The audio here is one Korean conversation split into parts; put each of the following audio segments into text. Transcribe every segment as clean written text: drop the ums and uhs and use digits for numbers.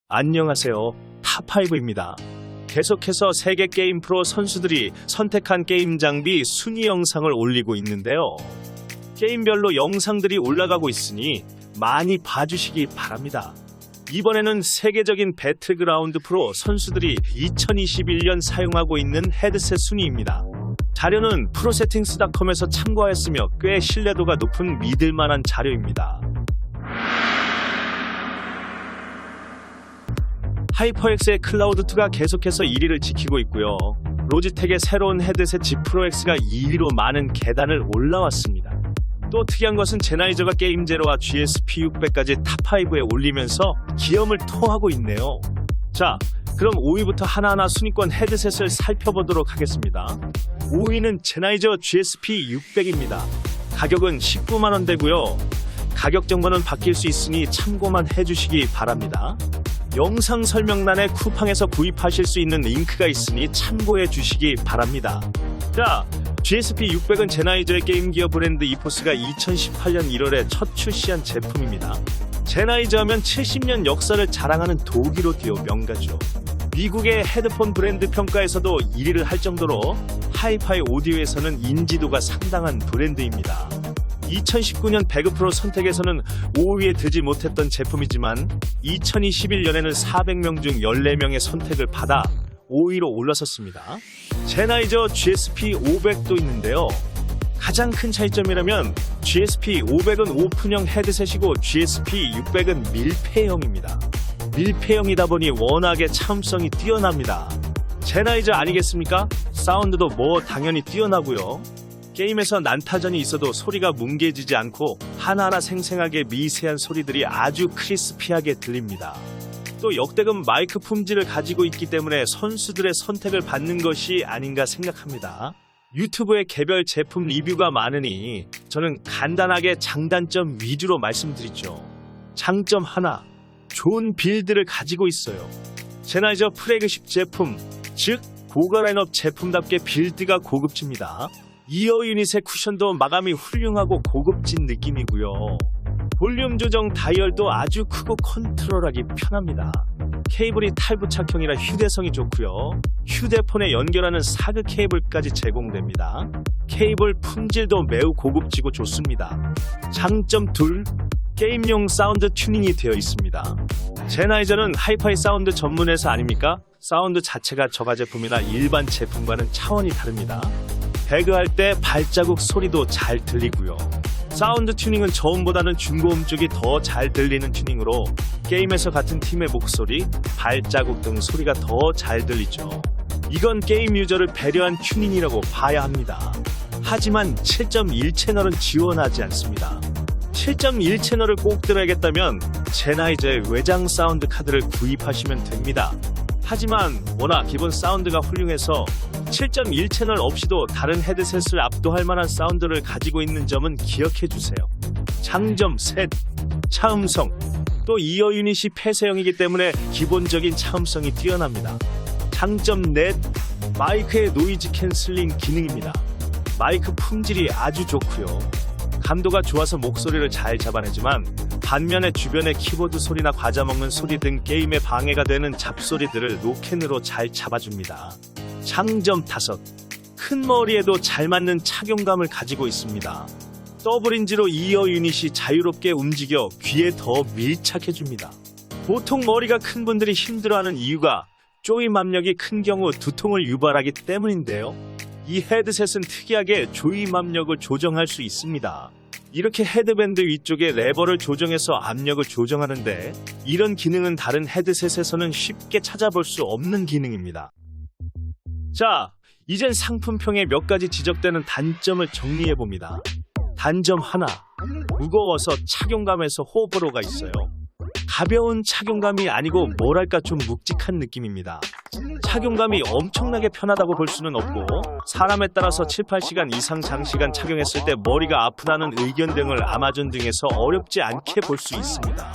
안녕하세요. 탑5입니다. 계속해서 세계 게임 프로 선수들이 선택한 게임 장비 순위 영상을 올리고 있는데요. 게임별로 영상들이 올라가고 있으니 많이 봐주시기 바랍니다. 이번에는 세계적인 배틀그라운드 프로 선수들이 2021년 사용하고 있는 헤드셋 순위입니다. 자료는 프로세팅스.com에서 참고하였으며 꽤 신뢰도가 높은 믿을만한 자료입니다. 하이퍼X의 클라우드2가 계속해서 1위를 지키고 있고요. 로지텍의 새로운 헤드셋 Z 프로 X가 2위로 많은 계단을 올라왔습니다. 또 특이한 것은 제나이저가 게임제로와 GSP600까지 탑5에 올리면서 기염을 토하고 있네요. 자, 그럼 5위부터 하나하나 순위권 헤드셋을 살펴보도록 하겠습니다. 5위는 제나이저 GSP600입니다. 가격은 19만원대고요. 가격 정보는 바뀔 수 있으니 참고만 해주시기 바랍니다. 영상 설명란에 쿠팡에서 구입하실 수 있는 링크가 있으니 참고해 주시기 바랍니다. 자, GSP600은 제나이저의 게임기어 브랜드 이포스가 2018년 1월에 첫 출시한 제품입니다. 제나이저 하면 70년 역사를 자랑하는 독일 오디오 명가죠. 미국의 헤드폰 브랜드 평가에서도 1위를 할 정도로 하이파이 오디오에서는 인지도가 상당한 브랜드입니다. 2019년 배그 프로 선택에서는 5위에 들지 못했던 제품이지만 2021년에는 400명 중 14명의 선택을 받아 5위로 올라섰습니다. 제나이저 GSP500도 있는데요. 가장 큰 차이점이라면 GSP500은 오픈형 헤드셋이고 GSP600은 밀폐형입니다. 밀폐형이다 보니 워낙에 차음성이 뛰어납니다. 제나이저 아니겠습니까? 사운드도 당연히 뛰어나고요. 게임에서 난타전이 있어도 소리가 뭉개지지 않고 하나하나 생생하게 미세한 소리들이 아주 크리스피하게 들립니다. 또 역대급 마이크 품질을 가지고 있기 때문에 선수들의 선택을 받는 것이 아닌가 생각합니다. 유튜브에 개별 제품 리뷰가 많으니 저는 간단하게 장단점 위주로 말씀드리죠. 장점 하나, 좋은 빌드를 가지고 있어요. 제나이저 플래그십 제품, 즉 고가 라인업 제품답게 빌드가 고급집니다. 이어 유닛의 쿠션도 마감이 훌륭하고 고급진 느낌이고요. 볼륨 조정 다이얼도 아주 크고 컨트롤하기 편합니다. 케이블이 탈부착형이라 휴대성이 좋고요. 휴대폰에 연결하는 사그 케이블까지 제공됩니다. 케이블 품질도 매우 고급지고 좋습니다. 장점 둘, 게임용 사운드 튜닝이 되어 있습니다. 제나이저는 하이파이 사운드 전문 회사 아닙니까? 사운드 자체가 저가 제품이나 일반 제품과는 차원이 다릅니다. 배그할 때 발자국 소리도 잘 들리고요. 사운드 튜닝은 저음보다는 중고음 쪽이 더 잘 들리는 튜닝으로 게임에서 같은 팀의 목소리, 발자국 등 소리가 더 잘 들리죠. 이건 게임 유저를 배려한 튜닝이라고 봐야 합니다. 하지만 7.1 채널은 지원하지 않습니다. 7.1 채널을 꼭 들어야겠다면 제나이저의 외장 사운드 카드를 구입하시면 됩니다. 하지만 워낙 기본 사운드가 훌륭해서 7.1 채널 없이도 다른 헤드셋을 압도할 만한 사운드를 가지고 있는 점은 기억해주세요. 장점 셋, 차음성. 또 이어 유닛이 폐쇄형이기 때문에 기본적인 차음성이 뛰어납니다. 장점 넷, 마이크의 노이즈 캔슬링 기능입니다. 마이크 품질이 아주 좋고요. 감도가 좋아서 목소리를 잘 잡아내지만 반면에 주변의 키보드 소리나 과자 먹는 소리 등 게임에 방해가 되는 잡소리들을 노캔으로 잘 잡아줍니다. 장점 5, 큰 머리에도 잘 맞는 착용감을 가지고 있습니다. 더블인지로 이어 유닛이 자유롭게 움직여 귀에 더 밀착해줍니다. 보통 머리가 큰 분들이 힘들어하는 이유가 조임 압력이 큰 경우 두통을 유발하기 때문인데요. 이 헤드셋은 특이하게 조임 압력을 조정할 수 있습니다. 이렇게 헤드밴드 위쪽에 레버를 조정해서 압력을 조정하는데 이런 기능은 다른 헤드셋에서는 쉽게 찾아볼 수 없는 기능입니다. 자, 이젠 상품평에 몇 가지 지적되는 단점을 정리해봅니다. 단점 하나, 무거워서 착용감에서 호불호가 있어요. 가벼운 착용감이 아니고 뭐랄까 좀 묵직한 느낌입니다. 착용감이 엄청나게 편하다고 볼 수는 없고 사람에 따라서 7-8시간 이상 장시간 착용했을 때 머리가 아프다는 의견 등을 아마존 등에서 어렵지 않게 볼 수 있습니다.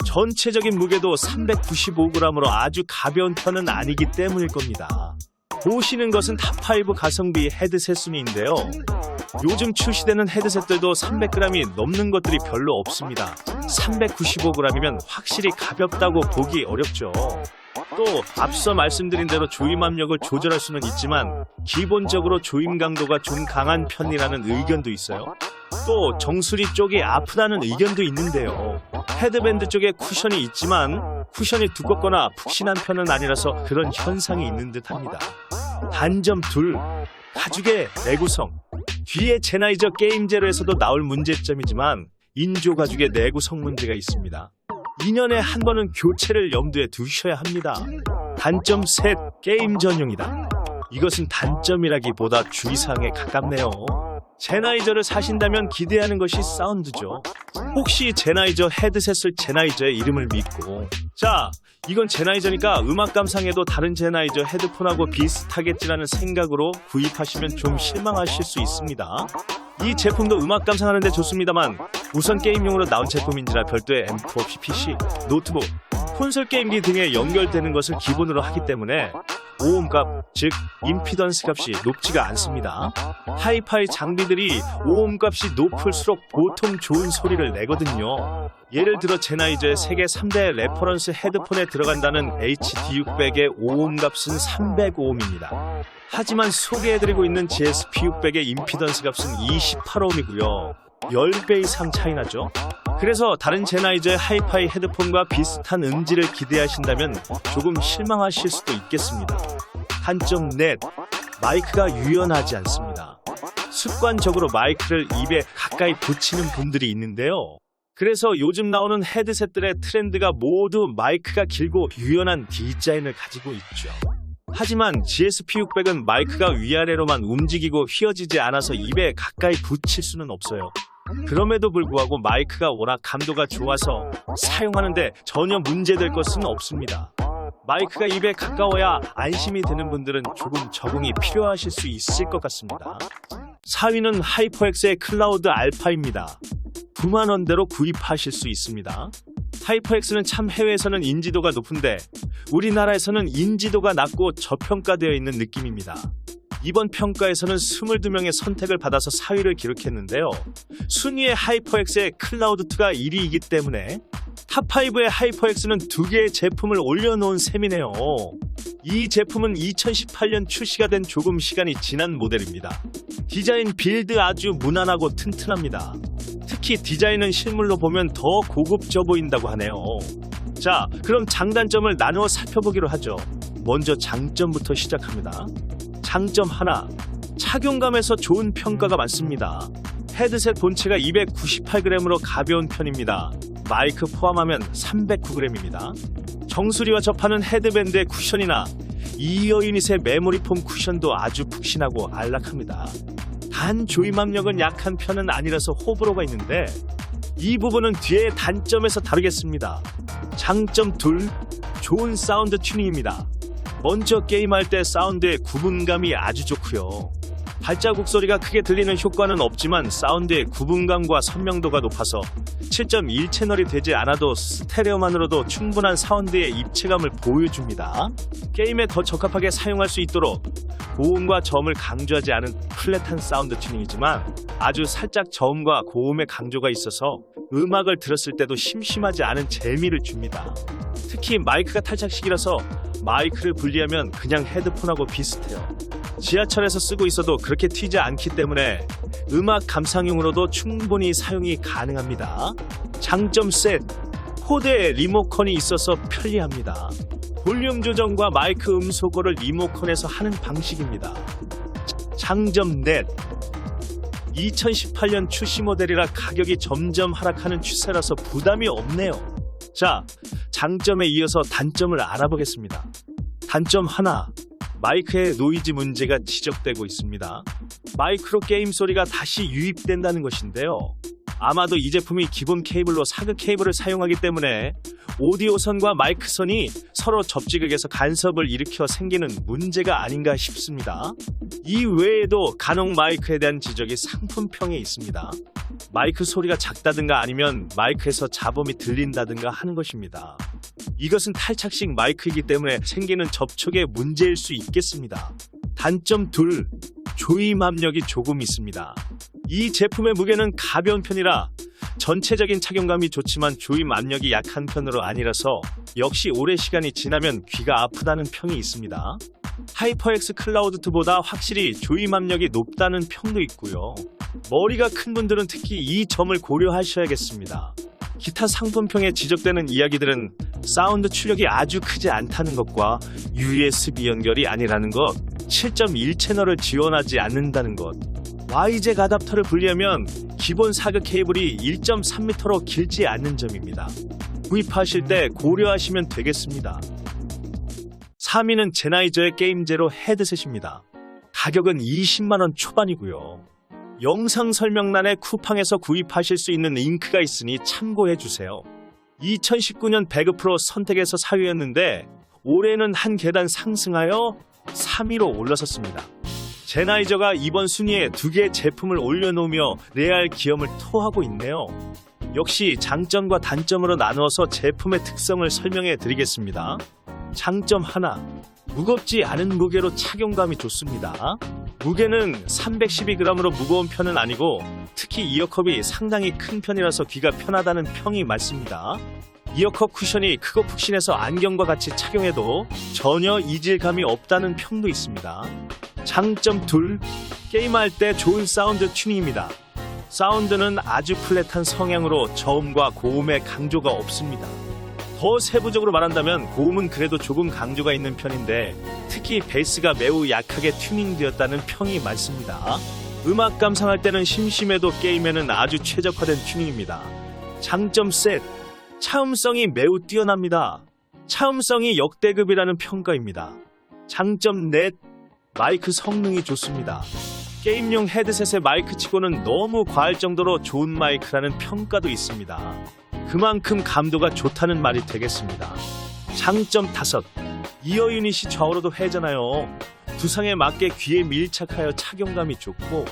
전체적인 무게도 395g으로 아주 가벼운 편은 아니기 때문일 겁니다. 보시는 것은 탑5 가성비 헤드셋 순위인데요. 요즘 출시되는 헤드셋들도 300g이 넘는 것들이 별로 없습니다. 395g이면 확실히 가볍다고 보기 어렵죠. 또 앞서 말씀드린 대로 조임 압력을 조절할 수는 있지만 기본적으로 조임 강도가 좀 강한 편이라는 의견도 있어요. 또 정수리 쪽이 아프다는 의견도 있는데요. 헤드밴드 쪽에 쿠션이 있지만 쿠션이 두껍거나 푹신한 편은 아니라서 그런 현상이 있는 듯합니다. 단점 둘, 가죽의 내구성. 뒤에 제나이저 게임제로에서도 나올 문제점이지만 인조 가죽의 내구성 문제가 있습니다. 2년에 한 번은 교체를 염두에 두셔야 합니다. 단점 셋, 게임 전용이다. 이것은 단점이라기보다 주의사항에 가깝네요. 제나이저를 사신다면 기대하는 것이 사운드죠. 혹시 제나이저 헤드셋을 제나이저의 이름을 믿고 자, 이건 제나이저니까 음악 감상에도 다른 제나이저 헤드폰하고 비슷하겠지라는 생각으로 구입하시면 좀 실망하실 수 있습니다. 이 제품도 음악 감상하는데 좋습니다만 우선 게임용으로 나온 제품인지라 별도의 앰프 없이 PC, 노트북, 콘솔 게임기 등에 연결되는 것을 기본으로 하기 때문에 오음값, 즉 임피던스 값이 높지가 않습니다. 하이파이 장비들이 오음값이 높을수록 보통 좋은 소리를 내거든요. 예를 들어 제나이저의 세계 3대 레퍼런스 헤드폰에 들어간다는 HD600의 오음값은 300오음입니다. 하지만 소개해드리고 있는 GSP600의 임피던스 값은 28오음이고요. 10배 이상 차이 나죠? 그래서 다른 제나이저의 하이파이 헤드폰과 비슷한 음질을 기대하신다면 조금 실망하실 수도 있겠습니다. 단점 넷, 마이크가 유연하지 않습니다. 습관적으로 마이크를 입에 가까이 붙이는 분들이 있는데요. 그래서 요즘 나오는 헤드셋들의 트렌드가 모두 마이크가 길고 유연한 디자인을 가지고 있죠. 하지만 GSP600은 마이크가 위아래로만 움직이고 휘어지지 않아서 입에 가까이 붙일 수는 없어요. 그럼에도 불구하고 마이크가 워낙 감도가 좋아서 사용하는데 전혀 문제될 것은 없습니다. 마이크가 입에 가까워야 안심이 되는 분들은 조금 적응이 필요하실 수 있을 것 같습니다. 4위는 하이퍼엑스의 클라우드 알파입니다. 9만원대로 구입하실 수 있습니다. 하이퍼엑스는 참 해외에서는 인지도가 높은데 우리나라에서는 인지도가 낮고 저평가되어 있는 느낌입니다. 이번 평가에서는 22명의 선택을 받아서 4위를 기록했는데요. 순위의 하이퍼엑스의 클라우드2가 1위이기 때문에 탑5의 하이퍼엑스는 2개의 제품을 올려놓은 셈이네요. 이 제품은 2018년 출시가 된 조금 시간이 지난 모델입니다. 디자인 빌드 아주 무난하고 튼튼합니다. 특히 디자인은 실물로 보면 더 고급져 보인다고 하네요. 자, 그럼 장단점을 나누어 살펴보기로 하죠. 먼저 장점부터 시작합니다. 장점 하나, 착용감에서 좋은 평가가 많습니다. 헤드셋 본체가 298g으로 가벼운 편입니다. 마이크 포함하면 309g입니다. 정수리와 접하는 헤드밴드의 쿠션이나 이어유닛의 메모리 폼 쿠션도 아주 푹신하고 안락합니다. 단 조임 압력은 약한 편은 아니라서 호불호가 있는데 이 부분은 뒤에 단점에서 다루겠습니다. 장점 둘, 좋은 사운드 튜닝입니다. 먼저 게임할 때 사운드의 구분감이 아주 좋고요. 발자국 소리가 크게 들리는 효과는 없지만 사운드의 구분감과 선명도가 높아서 7.1채널이 되지 않아도 스테레오만으로도 충분한 사운드의 입체감을 보여줍니다. 게임에 더 적합하게 사용할 수 있도록 고음과 저음을 강조하지 않은 플랫한 사운드 튜닝이지만 아주 살짝 저음과 고음의 강조가 있어서 음악을 들었을 때도 심심하지 않은 재미를 줍니다. 특히 마이크가 탈착식이라서 마이크를 분리하면 그냥 헤드폰하고 비슷해요. 지하철에서 쓰고 있어도 그렇게 튀지 않기 때문에 음악 감상용으로도 충분히 사용이 가능합니다. 장점 셋, 코드에 리모컨이 있어서 편리합니다. 볼륨 조정과 마이크 음소거를 리모컨에서 하는 방식입니다. 장점 넷, 2018년 출시 모델이라 가격이 점점 하락하는 추세라서 부담이 없네요. 자, 장점에 이어서 단점을 알아보겠습니다. 단점 하나, 마이크의 노이즈 문제가 지적되고 있습니다. 마이크로 게임 소리가 다시 유입된다는 것인데요. 아마도 이 제품이 기본 케이블로 사극 케이블을 사용하기 때문에 오디오선과 마이크선이 서로 접지극에서 간섭을 일으켜 생기는 문제가 아닌가 싶습니다. 이 외에도 간혹 마이크에 대한 지적이 상품평에 있습니다. 마이크 소리가 작다든가 아니면 마이크에서 잡음이 들린다든가 하는 것입니다. 이것은 탈착식 마이크이기 때문에 생기는 접촉의 문제일 수 있겠습니다. 단점 둘, 조임 압력이 조금 있습니다. 이 제품의 무게는 가벼운 편이라 전체적인 착용감이 좋지만 조임 압력이 약한 편으로 아니라서 역시 오래 시간이 지나면 귀가 아프다는 평이 있습니다. 하이퍼엑스 클라우드2보다 확실히 조임 압력이 높다는 평도 있고요. 머리가 큰 분들은 특히 이 점을 고려하셔야겠습니다. 기타 상품평에 지적되는 이야기들은 사운드 출력이 아주 크지 않다는 것과 USB 연결이 아니라는 것, 7.1 채널을 지원하지 않는다는 것, YZ 어댑터를 분리하면 기본 사극 케이블이 1.3m로 길지 않는 점입니다. 구입하실 때 고려하시면 되겠습니다. 3위는 제나이저의 게임제로 헤드셋입니다. 가격은 20만원 초반이고요. 영상 설명란에 쿠팡에서 구입하실 수 있는 링크가 있으니 참고해주세요. 2019년 배그 프로 선택에서 4위였는데 올해는 한 계단 상승하여 3위로 올라섰습니다. 제나이저가 이번 순위에 2개의 제품을 올려놓으며 레알 기염을 토하고 있네요. 역시 장점과 단점으로 나누어서 제품의 특성을 설명해 드리겠습니다. 장점 하나, 무겁지 않은 무게로 착용감이 좋습니다. 무게는 312g으로 무거운 편은 아니고 특히 이어컵이 상당히 큰 편이라서 귀가 편하다는 평이 많습니다. 이어컵 쿠션이 크고 푹신해서 안경과 같이 착용해도 전혀 이질감이 없다는 평도 있습니다. 장점 둘, 게임할 때 좋은 사운드 튜닝입니다. 사운드는 아주 플랫한 성향으로 저음과 고음의 강조가 없습니다. 더 세부적으로 말한다면 고음은 그래도 조금 강조가 있는 편인데 특히 베이스가 매우 약하게 튜닝되었다는 평이 많습니다. 음악 감상할 때는 심심해도 게임에는 아주 최적화된 튜닝입니다. 장점 셋, 차음성이 매우 뛰어납니다. 차음성이 역대급이라는 평가입니다. 장점 넷, 마이크 성능이 좋습니다. 게임용 헤드셋의 마이크치고는 너무 과할 정도로 좋은 마이크라는 평가도 있습니다. 그만큼 감도가 좋다는 말이 되겠습니다. 장점 다섯, 이어 유닛이 좌우로도 회전하여 두상에 맞게 귀에 밀착하여 착용감이 좋고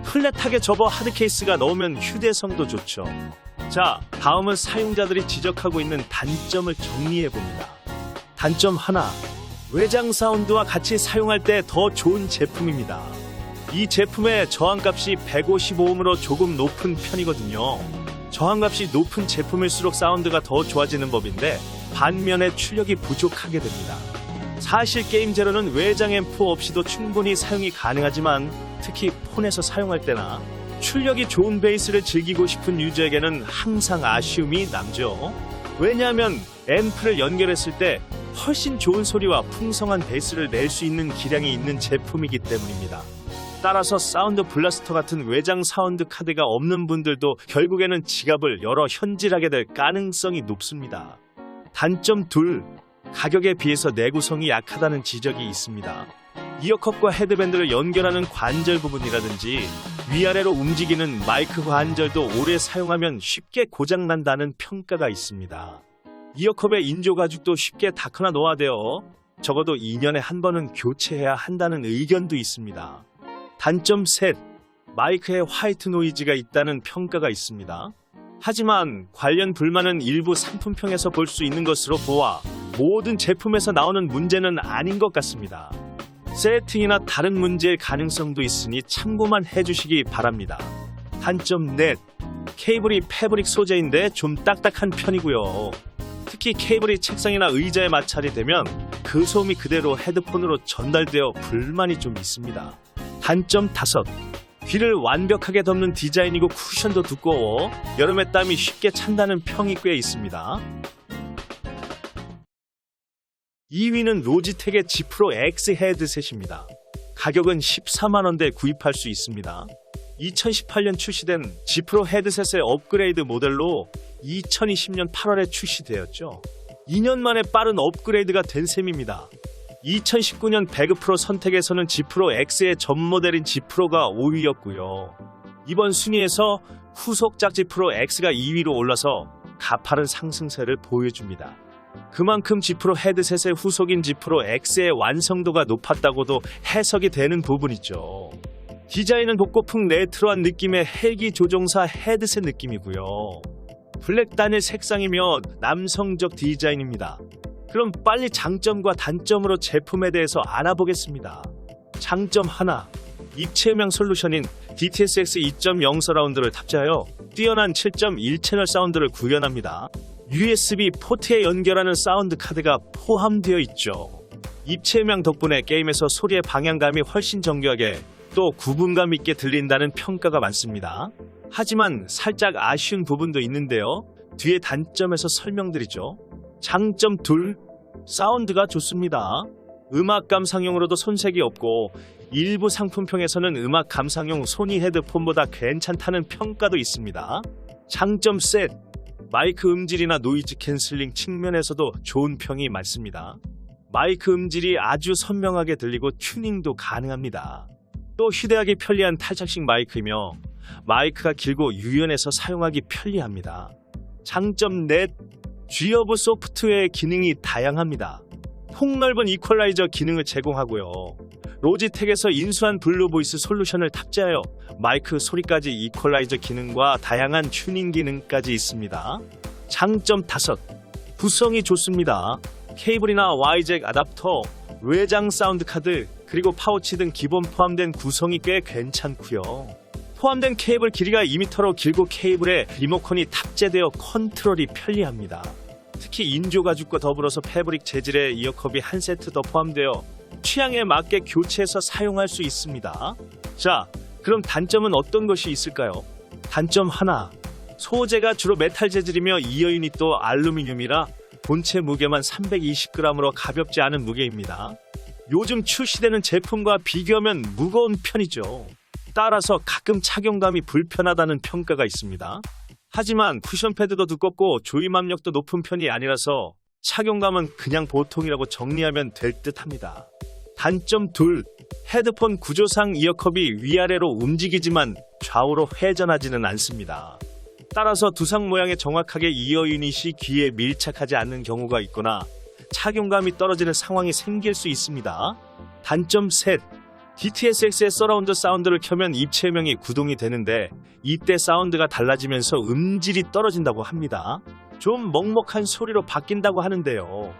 플랫하게 접어 하드케이스가 넣으면 휴대성도 좋죠. 자, 다음은 사용자들이 지적하고 있는 단점을 정리해봅니다. 단점 하나, 외장 사운드와 같이 사용할 때 더 좋은 제품입니다. 이 제품의 저항값이 155ohm으로 조금 높은 편이거든요. 저항값이 높은 제품일수록 사운드가 더 좋아지는 법인데 반면에 출력이 부족하게 됩니다. 사실 게임제로는 외장 앰프 없이도 충분히 사용이 가능하지만 특히 폰에서 사용할 때나 출력이 좋은 베이스를 즐기고 싶은 유저에게는 항상 아쉬움이 남죠. 왜냐하면 앰프를 연결했을 때 훨씬 좋은 소리와 풍성한 베이스를 낼 수 있는 기량이 있는 제품이기 때문입니다. 따라서 사운드 블라스터 같은 외장 사운드 카드가 없는 분들도 결국에는 지갑을 열어 현질하게 될 가능성이 높습니다. 단점 둘, 가격에 비해서 내구성이 약하다는 지적이 있습니다. 이어컵과 헤드밴드를 연결하는 관절 부분이라든지 위아래로 움직이는 마이크 관절도 오래 사용하면 쉽게 고장난다는 평가가 있습니다. 이어컵의 인조 가죽도 쉽게 닳거나 노화되어 적어도 2년에 한 번은 교체해야 한다는 의견도 있습니다. 단점 셋, 마이크에 화이트 노이즈가 있다는 평가가 있습니다. 하지만 관련 불만은 일부 상품평에서 볼 수 있는 것으로 보아 모든 제품에서 나오는 문제는 아닌 것 같습니다. 세팅이나 다른 문제일 가능성도 있으니 참고만 해주시기 바랍니다. 단점 넷, 케이블이 패브릭 소재인데 좀 딱딱한 편이고요. 특히 케이블이 책상이나 의자에 마찰이 되면 그 소음이 그대로 헤드폰으로 전달되어 불만이 좀 있습니다. 단점 다섯, 귀를 완벽하게 덮는 디자인이고 쿠션도 두꺼워 여름에 땀이 쉽게 찬다는 평이 꽤 있습니다. 2위는 로지텍의 G 프로 X 헤드셋입니다. 가격은 14만원대 구입할 수 있습니다. 2018년 출시된 G 프로 헤드셋의 업그레이드 모델로 2020년 8월에 출시되었죠. 2년 만에 빠른 업그레이드가 된 셈입니다. 2019년 배그 프로 선택에서는 G 프로 X의 전 모델인 G 프로가 5위였고요. 이번 순위에서 후속작 G 프로 X가 2위로 올라서 가파른 상승세를 보여줍니다. 그만큼 G 프로 헤드셋의 후속인 G 프로 X의 완성도가 높았다고도 해석이 되는 부분이죠. 디자인은 복고풍 레트로한 느낌의 헬기 조종사 헤드셋 느낌이고요. 블랙 단일 색상이며 남성적 디자인입니다. 그럼 빨리 장점과 단점으로 제품에 대해서 알아보겠습니다. 장점 하나. 입체음향 솔루션인 DTS-X 2.0 서라운드를 탑재하여 뛰어난 7.1 채널 사운드를 구현합니다. USB 포트에 연결하는 사운드 카드가 포함되어 있죠. 입체음향 덕분에 게임에서 소리의 방향감이 훨씬 정교하게 또 구분감 있게 들린다는 평가가 많습니다. 하지만 살짝 아쉬운 부분도 있는데요. 뒤에 단점에서 설명드리죠. 장점 둘, 사운드가 좋습니다. 음악 감상용으로도 손색이 없고 일부 상품평에서는 음악 감상용 소니 헤드폰보다 괜찮다는 평가도 있습니다. 장점 셋, 마이크 음질이나 노이즈 캔슬링 측면에서도 좋은 평이 많습니다. 마이크 음질이 아주 선명하게 들리고 튜닝도 가능합니다. 또 휴대하기 편리한 탈착식 마이크이며 마이크가 길고 유연해서 사용하기 편리합니다. 장점 넷, G허브 소프트웨어의 기능이 다양합니다. 폭넓은 이퀄라이저 기능을 제공하고요. 로지텍에서 인수한 블루 보이스 솔루션을 탑재하여 마이크 소리까지 이퀄라이저 기능과 다양한 튜닝 기능까지 있습니다. 장점 다섯, 구성이 좋습니다. 케이블이나 Y잭 아답터, 외장 사운드 카드, 그리고 파우치 등 기본 포함된 구성이 꽤 괜찮고요. 포함된 케이블 길이가 2m로 길고 케이블에 리모컨이 탑재되어 컨트롤이 편리합니다. 특히 인조 가죽과 더불어서 패브릭 재질의 이어컵이 한 세트 더 포함되어 취향에 맞게 교체해서 사용할 수 있습니다. 자, 그럼 단점은 어떤 것이 있을까요? 단점 하나, 소재가 주로 메탈 재질이며 이어 유닛도 알루미늄이라 본체 무게만 320g으로 가볍지 않은 무게입니다. 요즘 출시되는 제품과 비교하면 무거운 편이죠. 따라서 가끔 착용감이 불편하다는 평가가 있습니다. 하지만 쿠션 패드도 두껍고 조임 압력도 높은 편이 아니라서 착용감은 그냥 보통이라고 정리하면 될 듯합니다. 단점 둘, 헤드폰 구조상 이어컵이 위아래로 움직이지만 좌우로 회전하지는 않습니다. 따라서 두상 모양에 정확하게 이어 유닛이 귀에 밀착하지 않는 경우가 있거나 착용감이 떨어지는 상황이 생길 수 있습니다. 단점 셋, DTS-X의 서라운드 사운드를 켜면 입체음향이 구동이 되는데 이때 사운드가 달라지면서 음질이 떨어진다고 합니다. 좀 먹먹한 소리로 바뀐다고 하는데요.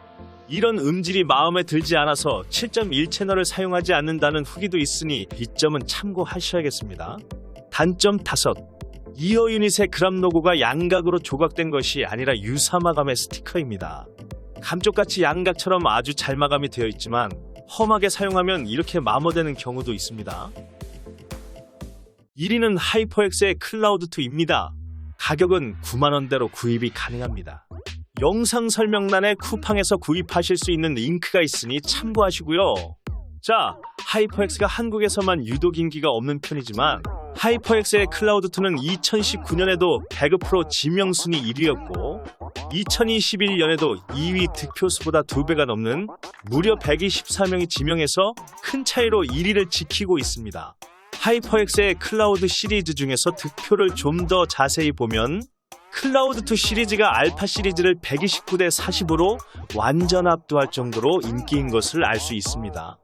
이런 음질이 마음에 들지 않아서 7.1 채널을 사용하지 않는다는 후기도 있으니 이 점은 참고하셔야겠습니다. 단점 다섯, 이어 유닛의 그람 로고가 양각으로 조각된 것이 아니라 유사 마감의 스티커입니다. 감쪽같이 양각처럼 아주 잘 마감이 되어 있지만 험하게 사용하면 이렇게 마모되는 경우도 있습니다. 1위는 하이퍼엑스의 클라우드2입니다. 가격은 9만원대로 구입이 가능합니다. 영상 설명란에 쿠팡에서 구입하실 수 있는 링크가 있으니 참고하시고요. 자, 하이퍼엑스가 한국에서만 유독 인기가 없는 편이지만 하이퍼엑스의 클라우드2는 2019년에도 배그 프로 지명순위 1위였고 2021년에도 2위 득표수보다 2배가 넘는 무려 124명이 지명해서 큰 차이로 1위를 지키고 있습니다. 하이퍼엑스의 클라우드 시리즈 중에서 득표를 좀 더 자세히 보면 클라우드2 시리즈가 알파 시리즈를 129대 40으로 완전 압도할 정도로 인기인 것을 알 수 있습니다.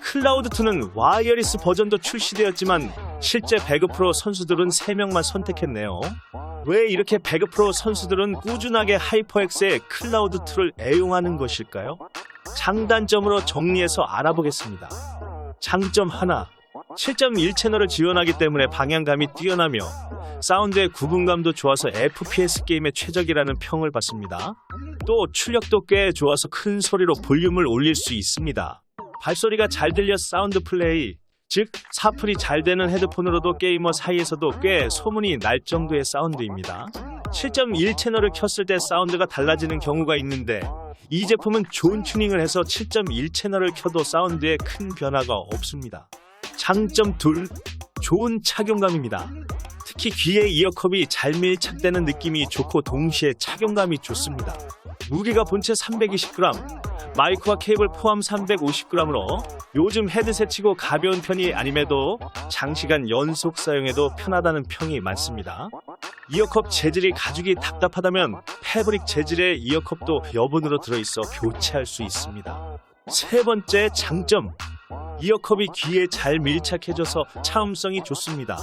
클라우드2는 와이어리스 버전도 출시되었지만 실제 배그 프로 선수들은 3명만 선택했네요. 왜 이렇게 배그 프로 선수들은 꾸준하게 하이퍼엑스의 클라우드2를 애용하는 것일까요? 장단점으로 정리해서 알아보겠습니다. 장점 하나, 7.1 채널을 지원하기 때문에 방향감이 뛰어나며 사운드의 구분감도 좋아서 FPS 게임에 최적이라는 평을 받습니다. 또 출력도 꽤 좋아서 큰 소리로 볼륨을 올릴 수 있습니다. 발소리가 잘 들려 사운드 플레이, 즉 사플이 잘 되는 헤드폰으로도 게이머 사이에서도 꽤 소문이 날 정도의 사운드입니다. 7.1 채널을 켰을 때 사운드가 달라지는 경우가 있는데 이 제품은 좋은 튜닝을 해서 7.1 채널을 켜도 사운드에 큰 변화가 없습니다. 장점 둘, 좋은 착용감입니다. 특히 귀에 이어컵이 잘 밀착되는 느낌이 좋고 동시에 착용감이 좋습니다. 무게가 본체 320g, 마이크와 케이블 포함 350g으로 요즘 헤드셋치고 가벼운 편이 아님에도 장시간 연속 사용해도 편하다는 평이 많습니다. 이어컵 재질이 가죽이 답답하다면 패브릭 재질의 이어컵도 여분으로 들어있어 교체할 수 있습니다. 세 번째 장점, 이어컵이 귀에 잘 밀착해져서 차음성이 좋습니다.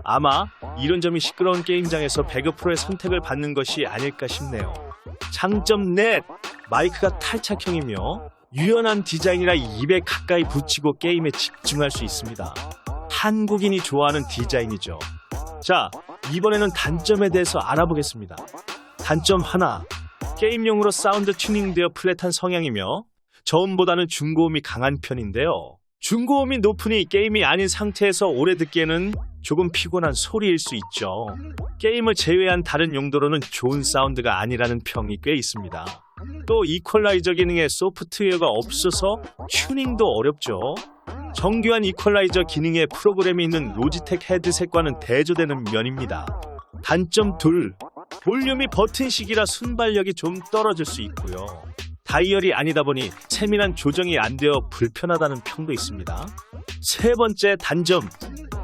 아마 이런 점이 시끄러운 게임장에서 배그 프로의 선택을 받는 것이 아닐까 싶네요. 장점 넷, 마이크가 탈착형이며 유연한 디자인이라 입에 가까이 붙이고 게임에 집중할 수 있습니다. 한국인이 좋아하는 디자인이죠. 자, 이번에는 단점에 대해서 알아보겠습니다. 단점 하나, 게임용으로 사운드 튜닝되어 플랫한 성향이며 저음보다는 중고음이 강한 편인데요. 중고음이 높으니 게임이 아닌 상태에서 오래 듣기에는 조금 피곤한 소리일 수 있죠. 게임을 제외한 다른 용도로는 좋은 사운드가 아니라는 평이 꽤 있습니다. 또 이퀄라이저 기능에 소프트웨어가 없어서 튜닝도 어렵죠. 정교한 이퀄라이저 기능에 프로그램이 있는 로지텍 헤드셋과는 대조되는 면입니다. 단점 둘, 볼륨이 버튼식이라 순발력이 좀 떨어질 수 있고요. 다이얼이 아니다 보니 세밀한 조정이 안 되어 불편하다는 평도 있습니다. 세 번째 단점,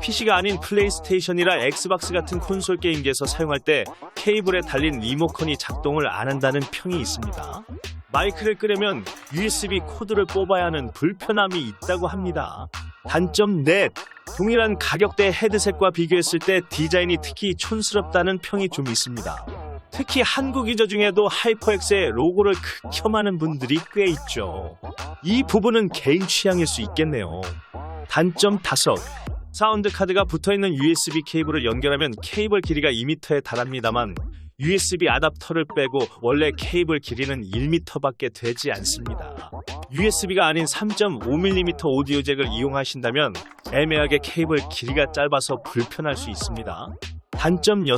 PC가 아닌 플레이스테이션이라 엑스박스 같은 콘솔 게임기에서 사용할 때 케이블에 달린 리모컨이 작동을 안 한다는 평이 있습니다. 마이크를 끄려면 USB 코드를 뽑아야 하는 불편함이 있다고 합니다. 단점 넷, 동일한 가격대 헤드셋과 비교했을 때 디자인이 특히 촌스럽다는 평이 좀 있습니다. 특히 한국 유저 중에도 하이퍼엑스의 로고를 극혐하는 분들이 꽤 있죠. 이 부분은 개인 취향일 수 있겠네요. 단점 다섯, 사운드 카드가 붙어있는 USB 케이블을 연결하면 케이블 길이가 2m에 달합니다만 USB 아답터를 빼고 원래 케이블 길이는 1m밖에 되지 않습니다. USB가 아닌 3.5mm 오디오 잭을 이용하신다면 애매하게 케이블 길이가 짧아서 불편할 수 있습니다. 단점 6,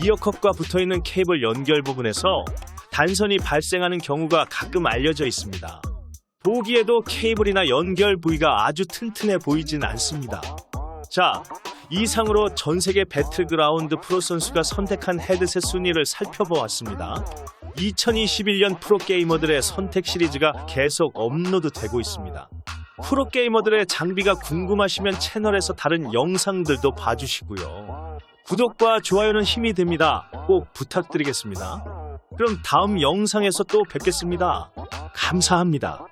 이어컵과 붙어있는 케이블 연결 부분에서 단선이 발생하는 경우가 가끔 알려져 있습니다. 보기에도 케이블이나 연결 부위가 아주 튼튼해 보이진 않습니다. 자, 이상으로 전세계 배틀그라운드 프로 선수가 선택한 헤드셋 순위를 살펴보았습니다. 2021년 프로게이머들의 선택 시리즈가 계속 업로드되고 있습니다. 프로게이머들의 장비가 궁금하시면 채널에서 다른 영상들도 봐주시고요. 구독과 좋아요는 힘이 됩니다. 꼭 부탁드리겠습니다. 그럼 다음 영상에서 또 뵙겠습니다. 감사합니다.